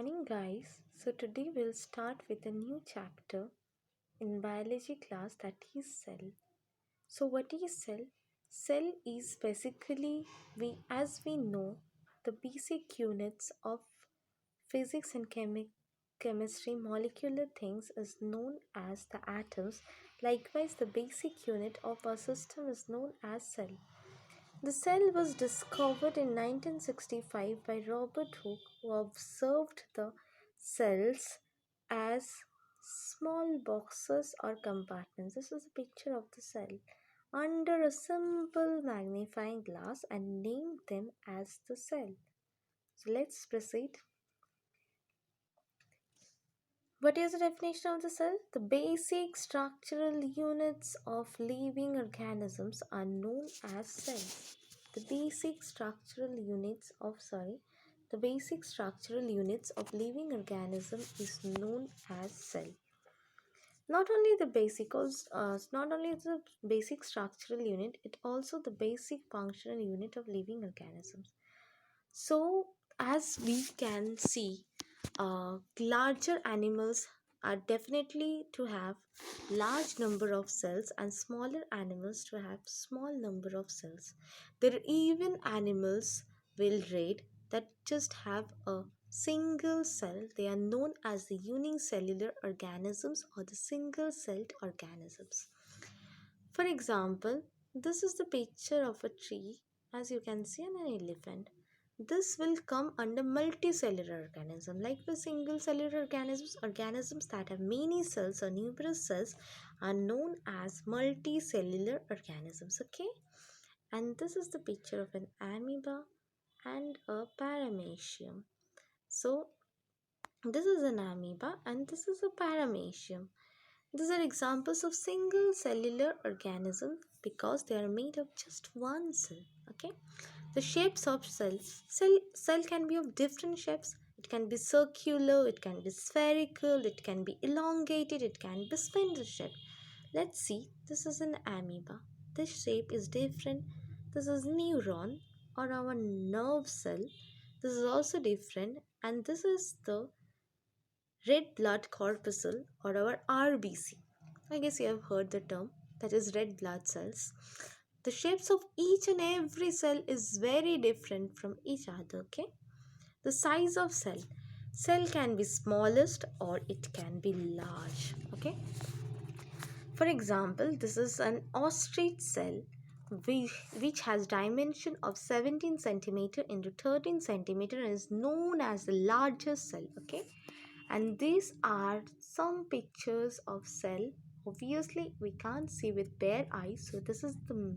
morning, guys. So, today we'll start with a new chapter in biology class, that is cell. So, what is cell? Cell is basically, as we know, the basic units of physics and chemistry, molecular things is known as the atoms. Likewise, the basic unit of our system is known as cell. The cell was discovered in 1965 by Robert Hooke, who observed the cells as small boxes or compartments. This is a picture of the cell under a simple magnifying glass and named them as the cell. So let's proceed. What is the definition of the cell? The basic structural units of living organisms are known as cells. The basic structural units of living organism is known as cell. Not only the basic structural unit, it also the basic functional unit of living organisms. So, as we can see, larger animals are definitely to have large number of cells and smaller animals to have small number of cells. There are even animals will rate that just have a single cell. They are known as the unicellular organisms or the single celled organisms. For example, this is the picture of a tree, as you can see, and an elephant. This will come under multicellular organism. Like the single cellular organisms that have many cells or numerous cells are known as multicellular organisms. Okay, and this is the picture of an amoeba and a paramecium. So this is an amoeba and this is a paramecium. These are examples of single cellular organisms because they are made of just one cell. Okay. The shapes of cell can be of different shapes. It can be circular, it can be spherical, it can be elongated, it can be spindle shaped. Let's see. This is an amoeba. This shape is different. This is neuron or our nerve cell. This is also different, and this is the red blood corpuscle or our RBC. I guess you have heard the term, that is red blood cells. The shapes of each and every cell is very different from each other. Okay. The size of cell can be smallest or it can be large. Okay. For example, this is an ostrich cell which has dimension of 17 centimeter into 13 centimeter and is known as the largest cell. Okay, and these are some pictures of cell. Obviously we can't see with bare eyes, so this is the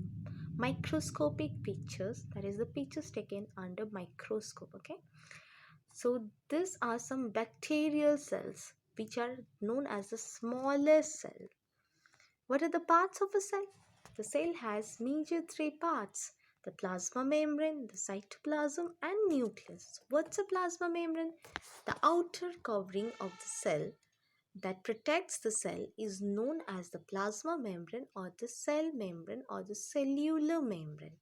microscopic pictures, that is the pictures taken under microscope. Okay, so these are some bacterial cells which are known as the smallest cell. What are the parts of a cell? The cell has major three parts: the plasma membrane, the cytoplasm, and nucleus. What's a plasma membrane? The outer covering of the cell that protects the cell is known as the plasma membrane or the cell membrane or the cellular membrane.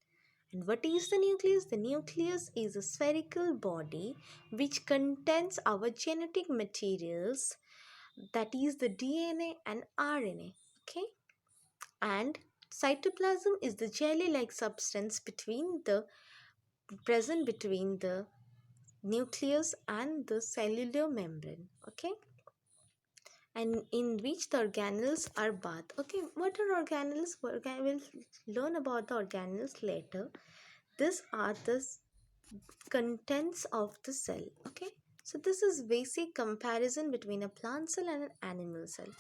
And what is the nucleus? The nucleus is a spherical body which contains our genetic materials, that is the DNA and RNA. Okay, and cytoplasm is the jelly-like substance present between the nucleus and the cellular membrane. Okay, and in which the organelles are bathed. Okay, what are organelles? We'll learn about the organelles later. These are the contents of the cell. Okay, so this is basic comparison between a plant cell and an animal cell.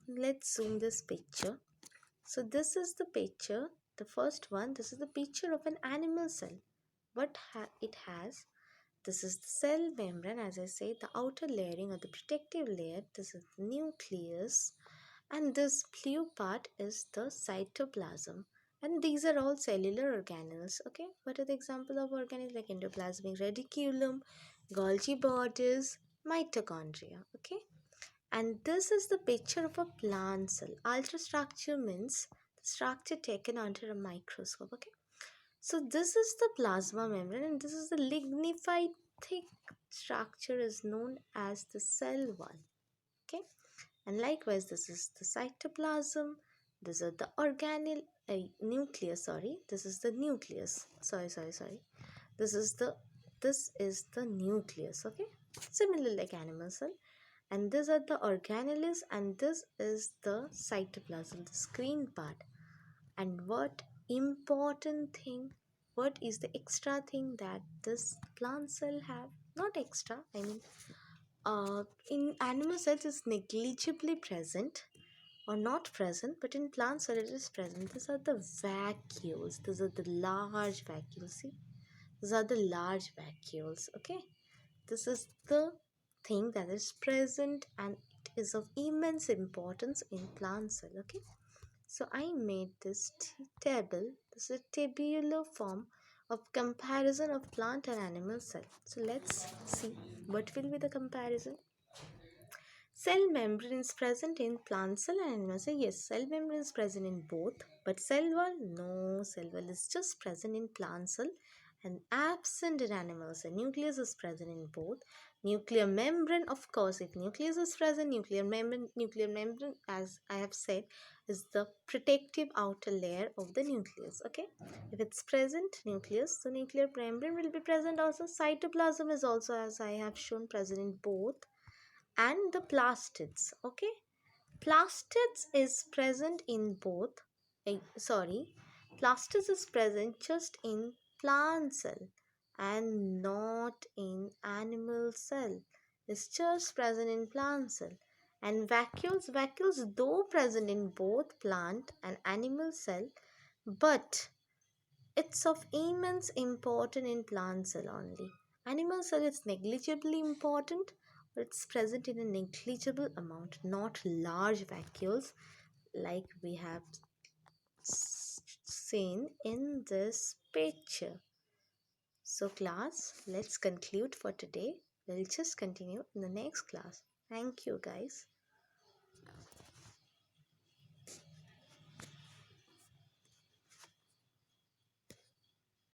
Let's zoom this picture. So this is the picture, the first one. This is the picture of an animal cell. What it has? This is the cell membrane, as I say, the outer layering or the protective layer. This is the nucleus, and this blue part is the cytoplasm. And these are all cellular organelles. Okay, what are the examples of organelles? Like endoplasmic reticulum, Golgi bodies, mitochondria. Okay, and this is the picture of a plant cell. Ultrastructure means the structure taken under a microscope. Okay, so this is the plasma membrane and this is the lignified thick structure is known as the cell wall. Okay, and likewise, this is the cytoplasm. This is the organelle nucleus. Sorry, this is the nucleus. Sorry. This is the nucleus. Okay, similar like animal cell. And these are the organelles, and this is the cytoplasm, the screen part. And what important thing, what is the extra thing that this plant cell have? Not extra, I mean, in animal cells is negligibly present or not present, but in plant cell it is present. These are the vacuoles. These are the large vacuoles. See, these are the large vacuoles. Okay, this is the thing that is present, and it is of immense importance in plant cell. Okay, so I made this table. This is a tabular form of comparison of plant and animal cell. So let's see what will be the comparison. Cell membrane is present in plant cell and animal cell. Yes, cell membrane is present in both, but cell wall, no, cell wall is just present in plant cell and absent in animal cell. Nucleus is present in both. Nuclear membrane, of course, if nucleus is present, nuclear membrane, as I have said, is the protective outer layer of the nucleus. Okay, if it's present nucleus, the nuclear membrane will be present also. Cytoplasm is also, as I have shown, present in both. And the plastids. Okay, plastids is present in both. Sorry, plastids is present just in plant cell and not in animal cell. It's just present in plant cell. And vacuoles though present in both plant and animal cell, but it's of immense importance in plant cell only. Animal cell is negligibly important, but it's present in a negligible amount, not large vacuoles like we have seen in this picture. So class, let's conclude for today. We'll just continue in the next class. Thank you guys.